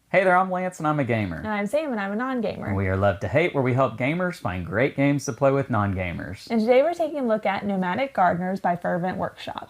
Hey there, I'm Lance and I'm a gamer. And I'm Sam and I'm a non-gamer. We are Love to Hate, where we help gamers find great games to play with non-gamers. And today we're taking a look at Gnomadic Gardeners by Fervent Workshop.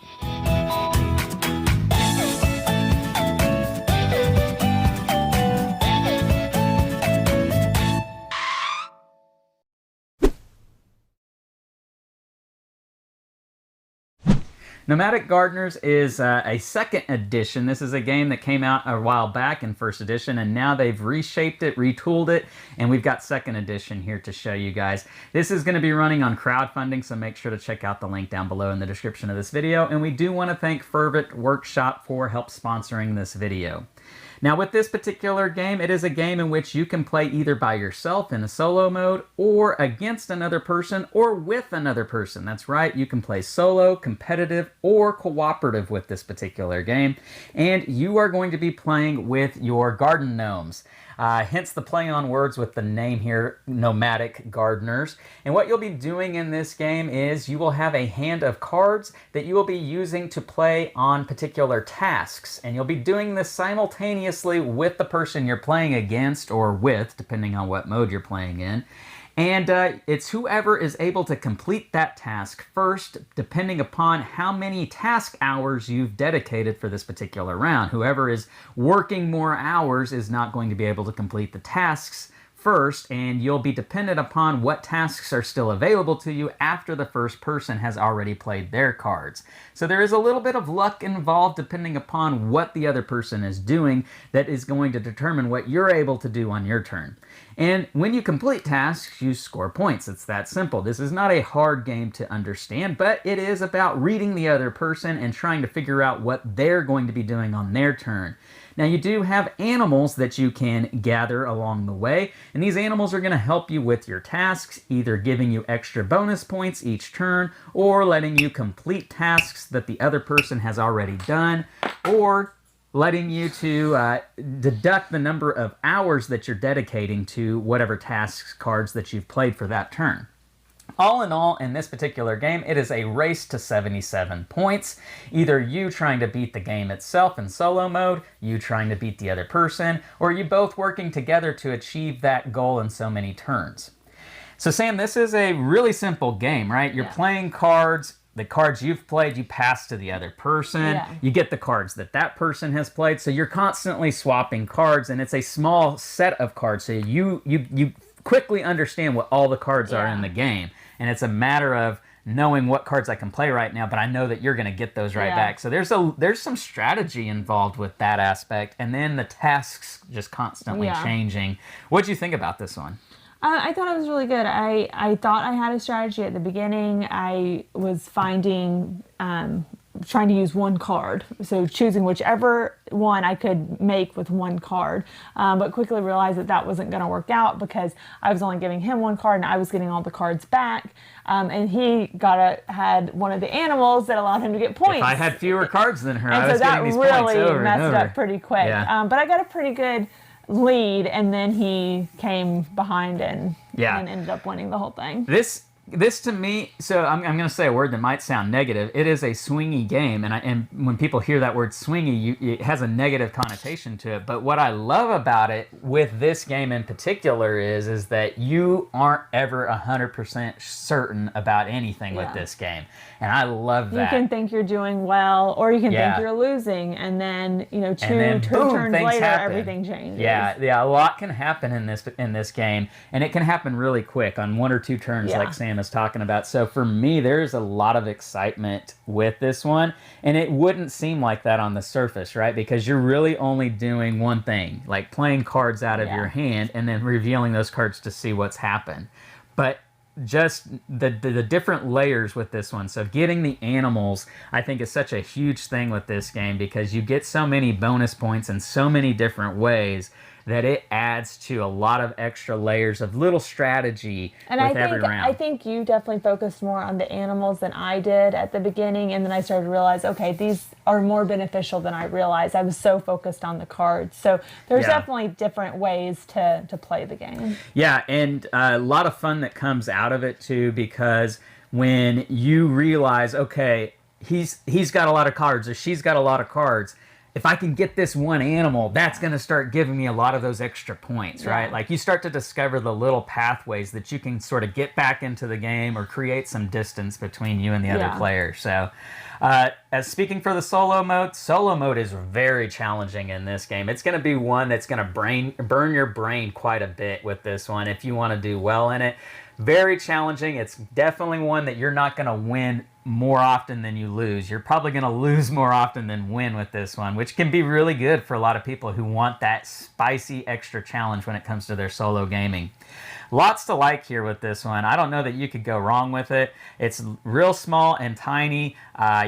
Gnomadic Gardeners is a second edition. This is a game that came out a while back in first edition, and now they've reshaped it, retooled it, and we've got second edition here to show you guys. This is going to be running on crowdfunding, so make sure to check out the link down below in the description of this video. And we do want to thank Fervent Workshop for help sponsoring this video. Now with this particular game, it is a game in which you can play either by yourself in a solo mode, or against another person, or with another person. That's right, you can play solo, competitive, or cooperative with this particular game. And you are going to be playing with your garden gnomes. Hence the play on words with the name here, Gnomadic Gardeners. And what you'll be doing in this game is you will have a hand of cards that you will be using to play on particular tasks. And you'll be doing this simultaneously with the person you're playing against, or with, depending on what mode you're playing in. And it's whoever is able to complete that task first, depending upon how many task hours you've dedicated for this particular round. Whoever is working more hours is not going to be able to complete the tasks first, and you'll be dependent upon what tasks are still available to you after the first person has already played their cards. So there is a little bit of luck involved depending upon what the other person is doing that is going to determine what you're able to do on your turn. And when you complete tasks, you score points. It's that simple. This is not a hard game to understand, but it is about reading the other person and trying to figure out what they're going to be doing on their turn. Now you do have animals that you can gather along the way, and these animals are going to help you with your tasks, either giving you extra bonus points each turn, or letting you complete tasks that the other person has already done, or letting you to deduct the number of hours that you're dedicating to whatever tasks cards that you've played for that turn. All in all, in this particular game, it is a race to 77 points. Either you trying to beat the game itself in solo mode, you trying to beat the other person, or you both working together to achieve that goal in so many turns. So Sam, this is a really simple game, right? You're playing cards. The cards you've played, you pass to the other person. Yeah. You get the cards that that person has played. So you're constantly swapping cards, and it's a small set of cards. So you quickly understand what all the cards are in the game. And it's a matter of knowing what cards I can play right now, but I know that you're going to get those right back. So there's some strategy involved with that aspect. And then the tasks just constantly changing. What did you think about this one? I thought it was really good. I thought I had a strategy at the beginning. I was finding, trying to use one card. So choosing whichever one I could make with one card. But quickly realized that that wasn't going to work out because I was only giving him one card and I was getting all the cards back. And he had one of the animals that allowed him to get points. If I had fewer cards than her, and I was getting these points over and over. So that really messed up pretty quick. Yeah. But I got a pretty good lead, and then he came behind and ended up winning the whole thing. This to me, so I'm going to say a word that might sound negative. It is a swingy game, and when people hear that word swingy, it has a negative connotation to it. But what I love about it with this game in particular is that you aren't ever 100% certain about anything with this game, and I love that. You can think you're doing well, or you can think you're losing, and then two turns later, everything changes. Yeah, a lot can happen in this game, and it can happen really quick on one or two turns, like Sam is talking about. So for me, there's a lot of excitement with this one, and it wouldn't seem like that on the surface, right? Because you're really only doing one thing, like playing cards out of your hand and then revealing those cards to see what's happened. But just the different layers with this one. So getting the animals, I think, is such a huge thing with this game, because you get so many bonus points in so many different ways that it adds to a lot of extra layers of little strategy with every round. I think you definitely focused more on the animals than I did at the beginning, and then I started to realize, okay, these are more beneficial than I realized. I was so focused on the cards. So there's definitely different ways to play the game. Yeah, and a lot of fun that comes out of it too, because when you realize, okay, he's got a lot of cards or she's got a lot of cards, if I can get this one animal, that's going to start giving me a lot of those extra points, right? Like you start to discover the little pathways that you can sort of get back into the game or create some distance between you and the other player. So as speaking for the solo mode is very challenging in this game. It's going to be one that's going to burn your brain quite a bit with this one if you want to do well in it. Very challenging. It's definitely one that you're not going to win more often than you lose. You're probably going to lose more often than win with this one, which can be really good for a lot of people who want that spicy extra challenge when it comes to their solo gaming. Lots to like here with this one. I don't know that you could go wrong with it. It's real small and tiny.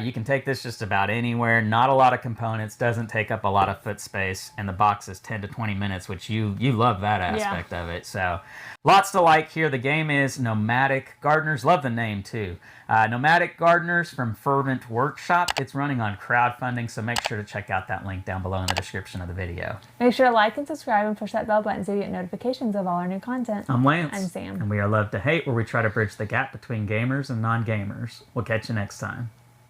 You can take this just about anywhere. Not a lot of components. Doesn't take up a lot of foot space. And the box is 10 to 20 minutes, which you love that aspect of it. So lots to like here. The game is Gnomadic Gardeners. Love the name too. Gnomadic Gardeners from Fervent Workshop. It's running on crowdfunding, so make sure to check out that link down below in the description of the video. Make sure to like and subscribe and push that bell button so you get notifications of all our new content. I'm Lance. I'm Sam. And we are Love to Hate, where we try to bridge the gap between gamers and non-gamers. We'll catch you next time.